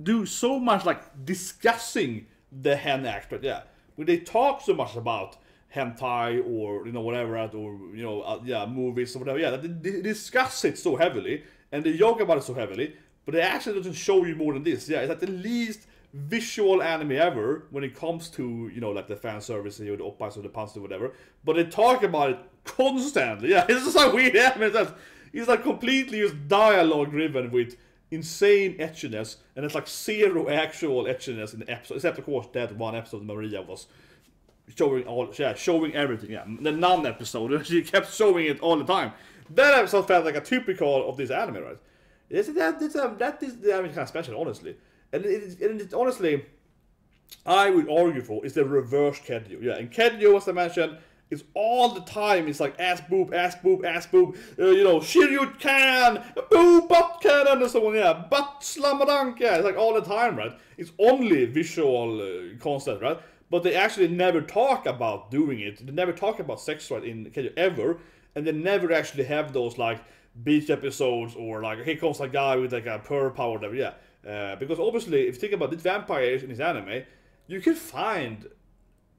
do so much like discussing the hen act, but yeah, where they talk so much about hentai or, you know, whatever, or, you know, yeah, movies or whatever, yeah, they discuss it so heavily and they joke about it so heavily, but it actually doesn't show you more than this. Yeah, it's like the least visual anime ever when it comes to, you know, like the fan service or the oppais or the pants or whatever, but they talk about it constantly. Yeah, it's just a weird anime. It's like completely just dialogue driven with insane etchiness, and it's like zero actual etchiness in the episode, except of course that one episode Maria was showing all, yeah, showing everything, yeah. The nun episode, she kept showing it all the time. That episode felt like a typical of this anime, right? That is the anime kind of special, honestly. And it honestly, I would argue for, is the reverse Keijo. Yeah, and Keijo, as I mentioned, is all the time. It's like ass boob, ass boob, ass boob. You know, Shiryu can, boob, butt cannon, and so on. Yeah, butt slamadunk. Yeah, it's like all the time, right? It's only visual content, right? But they actually never talk about doing it. They never talk about sex, right, in Keijo ever, and they never actually have those like beach episodes or like here comes a guy with like a pearl power, whatever. Yeah. Because obviously, if you think about this vampires in this anime, you can find,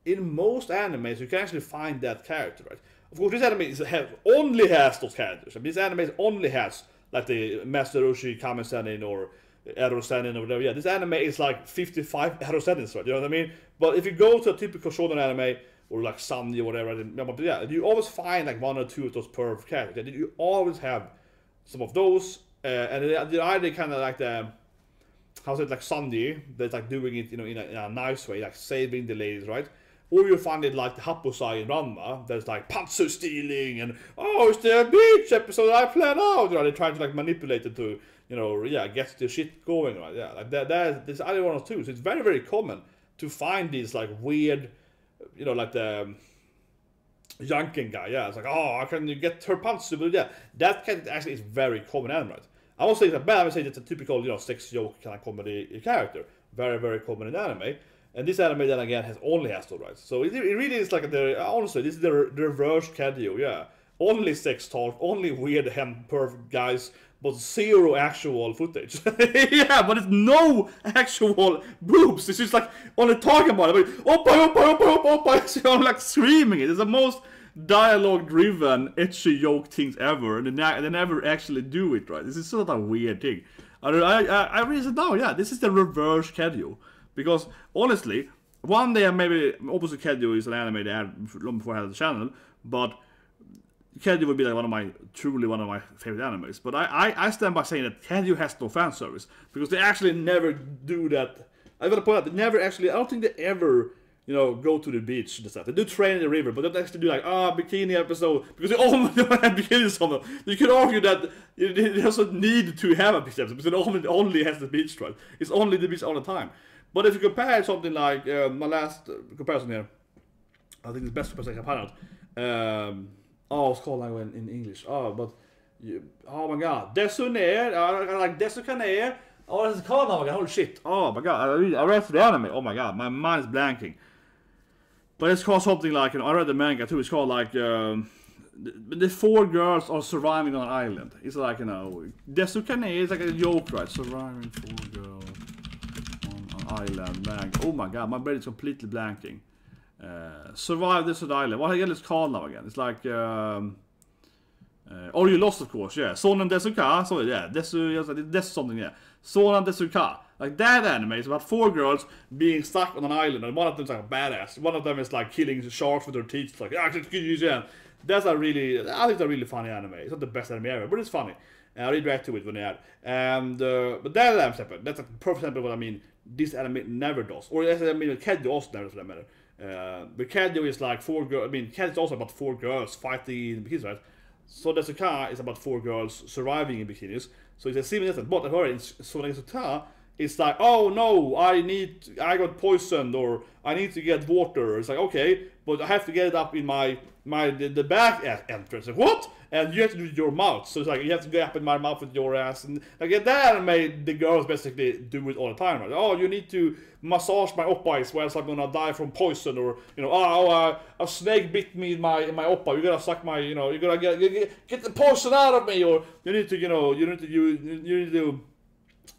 in most animes, you can actually find that character, right? Of course, this anime only has those characters. I mean, this anime only has, like, the Master Roshi Kamen Senin or Arrow Senin or whatever. Yeah, this anime is like 55 Arrow Senins, right? You know what I mean? But if you go to a typical shonen anime, or like Sanji or whatever, yeah, you always find like one or two of those perv characters. You always have some of those, and they're either kind of like the, how's it, like Sandy, that's like doing it, you know, in a nice way, like saving the ladies, right? Or you find it like the Happosai in Ranma, that's like pantsu stealing and, oh, it's the beach episode I planned out, you know, they're trying to like manipulate it to, you know, yeah, get the shit going, right? Yeah, like there's either one or two, so it's very, very common to find these like weird, you know, like the Yankin guy, yeah, it's like, oh, can you get her pantsu? But yeah, that kind of actually is very common anime, right? I won't say it's bad, I would say it's a typical, you know, sex joke kind of comedy character. Very, very common in anime. And this anime then again only has those, right? So it really is like, honestly, this is the reverse Keijo, yeah. Only sex talk, only weird hem perv guys but zero actual footage. Yeah, but it's no actual boobs. It's just like only talking about it. Like, oppa. So I'm like screaming it. It's the most dialogue-driven, ecchi joke things ever, and they never actually do it right. This is sort of a weird thing. I really said, no, yeah, this is the reverse Keijo. Because honestly, one day maybe Opposite Keijo is an anime they had long before I had the channel, but Keijo would be like truly one of my favorite animes. But I stand by saying that Keijo has no fan service, because they actually never do that. I gotta point out, they never actually, I don't think they ever, you know, go to the beach and stuff. They do train in the river, but they don't actually do like, bikini episode, because they almost don't have bikinis on them. You could argue that it doesn't need to have a beach episode, because it only has the beach, right? It's only the beach all the time. But if you compare something like, my last comparison here, I think the best comparison I can find out, it's called like in English, oh my god, Desu ner, like Desu kane, oh, it's called now, holy shit, oh my god, I read the anime, oh my god, my mind is blanking. But it's called something like, you know, I read the manga too, it's called like, the 4 girls are surviving on an island. It's like, you know, Desu kane is like a joke, right? Surviving 4 girls on an island, manga. Oh my god, my brain is completely blanking. Survive this island. What again is called now again? It's like, or you lost, of course, yeah. Sonen Desuka, so yeah, Desu something, yeah. Sonen Desuka. Like that anime is about 4 girls being stuck on an island, and one of them's like a badass. One of them is like killing sharks with their teeth. It's like, yeah. That's I think it's a really funny anime. It's not the best anime ever, but it's funny. I read back to it when they had. And but that anime separate. That's a perfect example of what I mean. This anime never does. Or as I mean, Keijo also never, for that matter. But Keijo is like 4 girls. I mean, Keijo is also about 4 girls fighting in bikinis, right? So Desuka is about 4 girls surviving in bikinis. So it's a similar thing. But in Sonen Desuka, it's like, oh no, I got poisoned, or I need to get water. It's like, okay, but I have to get it up in the back entrance. Like, what? And you have to do it with your mouth. So it's like, you have to go up in my mouth with your ass. And like that anime, the girls basically do it all the time, right? Oh, you need to massage my OPPAI, whereas I'm gonna die from poison, or, you know, a snake bit me in my OPPAI. You gotta suck my, you know, you gotta get the poison out of me, or you need to, you know, you need to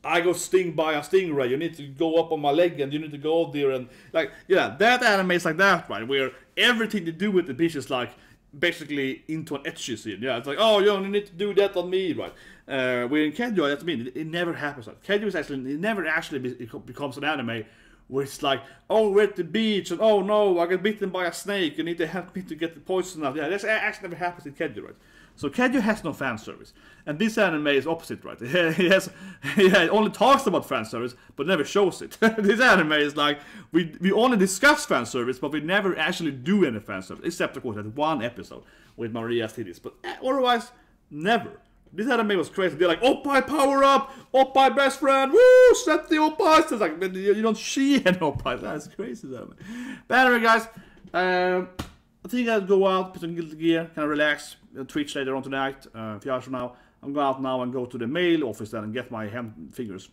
I got stung by a stingray, you need to go up on my leg, and you need to go there, and like, yeah, that anime is like that, right? Where everything to do with the bitch is like basically into an ecchi scene. Yeah, it's like, oh, you only need to do that on me, right? Where in Keijo, that's what I mean, it never happens. Right? Keijo is actually, it never actually becomes an anime where it's like, oh, we're at the beach, and oh no, I got bitten by a snake, you need to help me to get the poison out. Yeah, that actually never happens in Keijo, right? So Keijo has no fan service, and this anime is opposite, right? It only talks about fan service, but never shows it. This anime is like, we only discuss fan service, but we never actually do any fan service, except of course that one episode with Maria's titties. But otherwise, never. This anime was crazy. They're like, OPPAI power up, OPPAI best friend, woo, set the OPPAI. It's like, you don't see any OPPAI. That's crazy, that anime. But anyway, guys, I think I'll go out, put on guilty gear, kind of relax, Twitch later on tonight, a few hours from now. I'm going out now and go to the mail office then and get my hand figures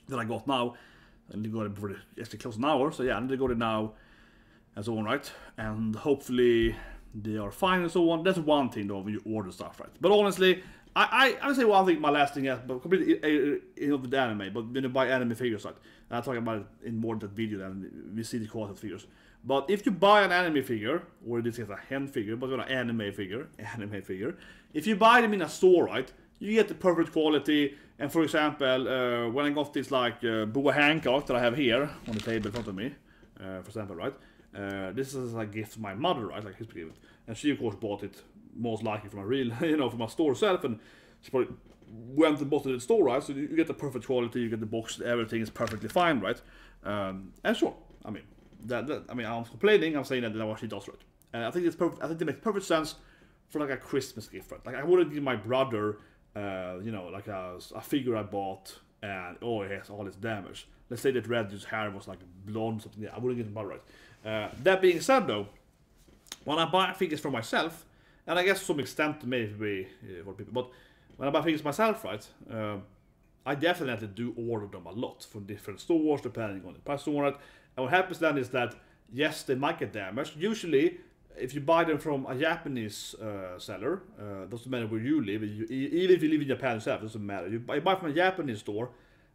that I got now. I need to go there before it's close an hour, so yeah, I need to go there now and so on, right? And hopefully they are fine and so on. That's one thing though when you order stuff, right? But honestly, I would say one thing, my last thing, but completely with the anime, but when you buy anime figures, right? I'll talk about it in more that video than we see the quality of figures. But if you buy an anime figure, or this is a hen figure, but an anime figure, if you buy them in a store, right, you get the perfect quality. And for example, when I got this like Boa Hancock that I have here on the table in front of me, for example, right, this is a gift from my mother, right, like his gift, and she of course bought it most likely from a real, you know, from a store herself, and she probably went and bought it at the store, right, so you get the perfect quality, you get the box, everything is perfectly fine, right, and sure, I mean, I'm not complaining, I'm saying that what she does right. I think it's perfect. I think it makes perfect sense for like a Christmas gift, right? Like I wouldn't give my brother, you know, like a figure I bought, and oh, it has all this damage. Let's say that Red's hair was like blonde, something. Yeah, I wouldn't give him my right. That being said, though, when I buy figures for myself, and I guess to some extent maybe for people, but when I buy figures myself, right, I definitely do order them a lot from different stores depending on the price on it. And what happens then is that, yes, they might get damaged. Usually, if you buy them from a Japanese seller, doesn't matter where you live, even if you live in Japan yourself, doesn't matter. You buy from a Japanese store,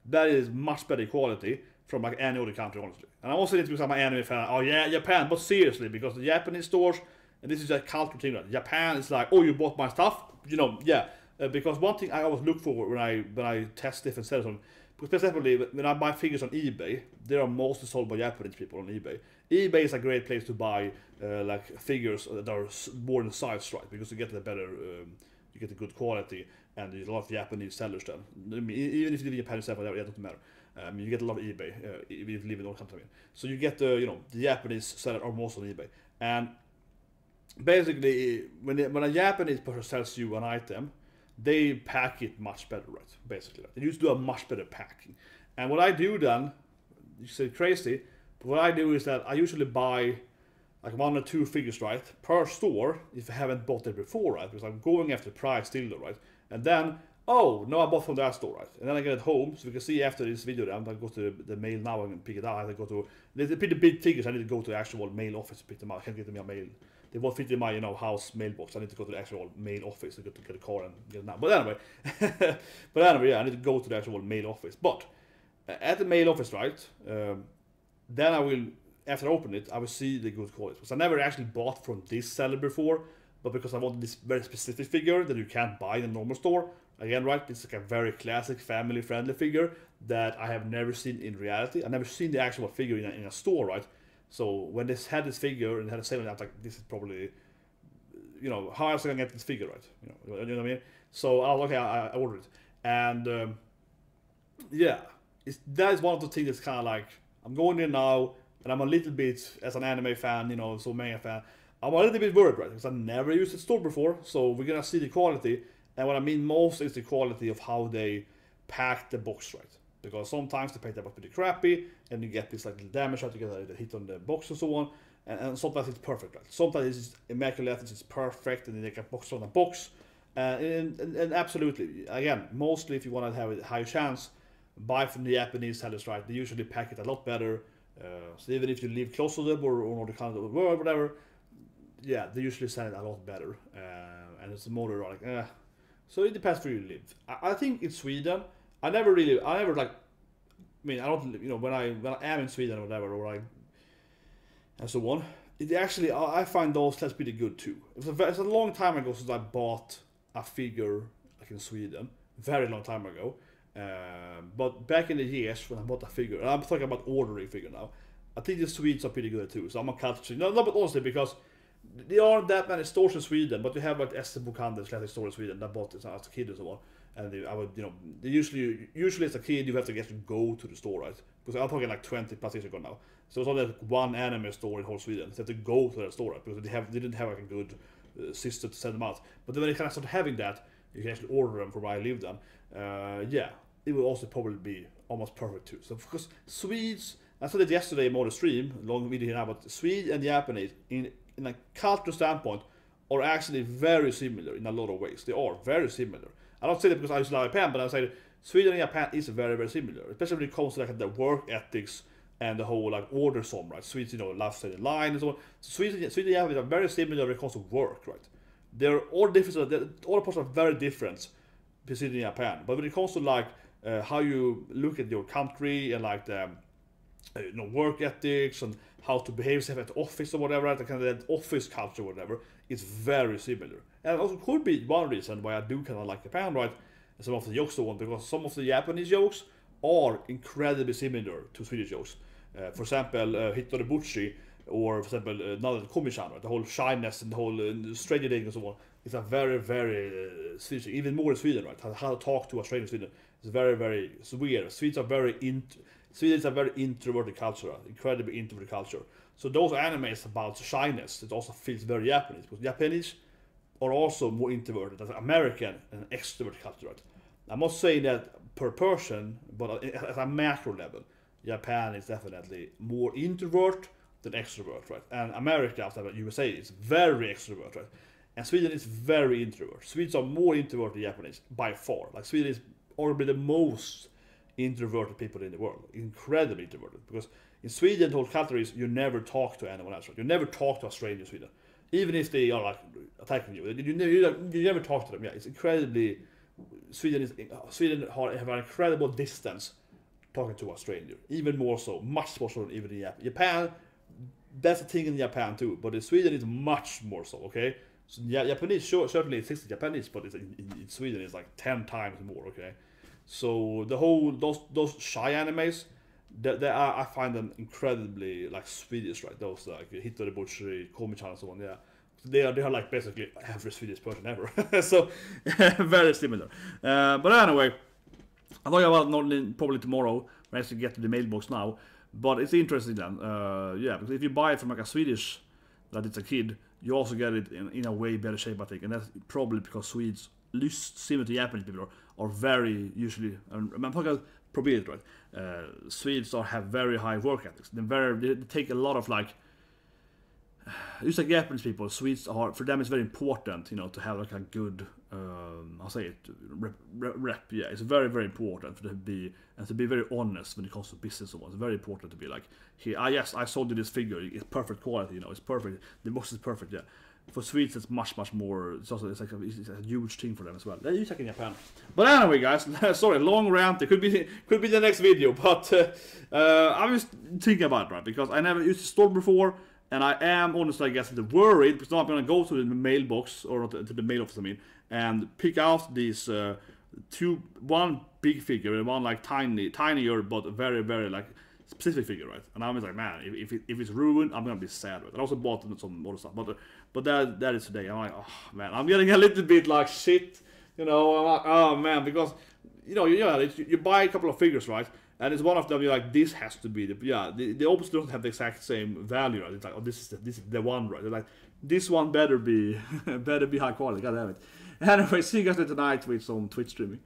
that is much better quality from like any other country, honestly. And I also need to become an anime fan. Oh yeah, Japan, but seriously, because the Japanese stores, and this is a cultural thing, right? Japan is like, oh, you bought my stuff, you know, yeah. Because one thing I always look for when I test different sellers on, specifically when I buy figures on eBay, they are mostly sold by Japanese people on eBay. eBay is a great place to buy like figures that are more in size, right? Because you get the better, you get the good quality, and there's a lot of Japanese sellers then. I mean, even if you live in Japan yourself, it doesn't matter. You get a lot of eBay if you live in all countries. So you get the the Japanese seller are most on eBay, and basically when a Japanese person sells you an item, they pack it much better, right? Basically, right? They used to do a much better packing. And what I do then, you say crazy, but what I do is that I usually buy like 1 or 2 figures, right, per store if I haven't bought it before, right? Because I'm going after price still, right? And then, oh, no, I bought from that store, right? And then I get it home, so we can see after this video, I'm gonna go to the mail now and pick it up. I go to the pretty big figures. I need to go to the actual mail office to pick them up. I can't get them in my mail. They won't fit in my house mailbox. I need to go to the actual mail office to get a car and get it now. But anyway, yeah, I need to go to the actual mail office. But at the mail office, right? Then I will, after I open it, I will see the good quality. Because I never actually bought from this seller before, but because I wanted this very specific figure that you can't buy in a normal store. Again, right? It's like a very classic, family-friendly figure that I have never seen in reality. I've never seen the actual figure in a store, right? So when they had this figure and had a sale, I was like, this is probably, how else am I gonna get this figure, right? You know what I mean? So I was okay, I ordered it, and yeah, that is one of the things that's kind of like I'm going in now, and I'm a little bit as an anime fan, so manga fan, I'm a little bit worried, right? Because I never used the store before, so we're gonna see the quality, and what I mean most is the quality of how they pack the box, right? Because sometimes the paint was pretty crappy, and you get this like little damage out, you get a hit on the box and so on, and sometimes it's perfect, right? Sometimes it's immaculate, it's perfect, and then they get box on a box, and absolutely, again, mostly if you want to have a high chance, buy from the Japanese sellers, right? They usually pack it a lot better, so even if you live close to them or on the kind of the world, whatever, yeah, they usually sell it a lot better, and it's more like, so it depends where you live. I think in Sweden, I never like, I don't, when I am in Sweden or whatever, and so on, it actually, I find those sales pretty good too. It's a long time ago since I bought a figure like in Sweden, very long time ago. But back in the years when I bought a figure, and I'm talking about ordering figure now, I think the Swedes are pretty good too. So I'm a culture, no, but honestly, because there aren't that many stores in Sweden, but you have like SE-Bokhandel, classic store in Sweden that bought it as a kid and so on. And I would, they usually as a kid you have to get to go to the store, right? Because I'm talking like 20 plus years ago now. So it's only like one anime store in whole Sweden. So you have to go to that store, right? Because they didn't have like a good system to send them out. But then when they kind of started having that, you can actually order them from where I live then. Yeah, it will also probably be almost perfect too. So because Swedes, I said it yesterday more the stream, long video here now, but Swede and Japanese in a cultural standpoint are actually very similar in a lot of ways. They are very similar. I don't say that because I used to love Japan, but I say Sweden and Japan is very, very similar, especially when it comes to like the work ethics and the whole like order sum, right? Swedes, love staying in line and so on. So Sweden and Japan are very similar when it comes to work, right? They're all different. All the parts are very different between Sweden and Japan. But when it comes to like how you look at your country and like the work ethics and how to behave yourself at the office or whatever, right? The kind of that office culture or whatever, it's very similar. And it also could be one reason why I do kind of like Japan, right? And some of the jokes so on, because some of the Japanese jokes are incredibly similar to Swedish jokes. For example, Hitoribuchi, or for example, now the Komi-chan, right? The whole shyness and the whole stranger dating and so on. It's a very, very Swedish, even more in Sweden, right? How to talk to a stranger in Sweden. It's very, very weird. Swedes are Sweden is a very introverted culture, incredibly introverted culture. So those animes about shyness, it also feels very Japanese. Because Japanese are also more introverted than American and extrovert culture. Right? I'm not saying that per person, but at a macro level, Japan is definitely more introvert than extrovert, right? And America, after USA, is very extrovert, right? And Sweden is very introvert. Swedes are more introverted than Japanese by far. Like Sweden is arguably the most introverted people in the world, incredibly introverted. Because in Sweden, the whole culture is you never talk to anyone else. Right? You never talk to a stranger in Sweden. even if they are like attacking you, you never talk to them. Yeah, it's incredibly. Sweden have an incredible distance talking to a stranger, even more so, much more so than even in Japan. That's a thing in Japan too, but in Sweden it's much more so. Okay, so yeah, Japanese certainly exists in Japanese, but in Sweden it's like 10 times more. Okay, so the whole those shy animes, I find them incredibly like Swedish, right? Those like Hitler Butcher, Komi-chan and so on. Yeah, they are like basically every Swedish person ever. So very similar. But anyway, I'll talk about not probably tomorrow. We actually get to the mailbox now. But it's interesting then, yeah, because if you buy it from like a Swedish, that it's a kid, you also get it in a way better shape, I think, and that's probably because Swedes, similar to Japanese people, are very usually, I'm talking about probability, right? Swedes have very high work ethics. They take a lot of like, just like Japanese people, Swedes are, for them it's very important, you know, to have like a good, I'll say it, rep. Yeah, it's very, very important to be very honest when it comes to business. It's very important to be like, here, yes, I sold you this figure. It's perfect quality, you know, it's perfect. The box is perfect. Yeah. For Swedes, it's much more. It's like a huge thing for them as well. They're used like in Japan. But anyway, guys, sorry, long rant. It could be the next video, but I was thinking about it, right, because I never used the store before. And I am honestly, I guess, worried because now I'm gonna go to the mailbox or to the mail office, I mean, and pick out these one big figure and one like tinier but very, very like specific figure, right? And I'm just like, man, if it's ruined, I'm gonna be sad. Right? I also bought some other stuff, but that is today. I'm like, oh man, I'm getting a little bit like shit, you know. I'm like, oh man, because you buy a couple of figures, right? And it's one of them. You're like, this has to be the opposite doesn't have the exact same value, right? It's like, oh, this is the one, right? They're like, this one better be high quality. God damn it. Anyway, see you guys tonight with some Twitch streaming.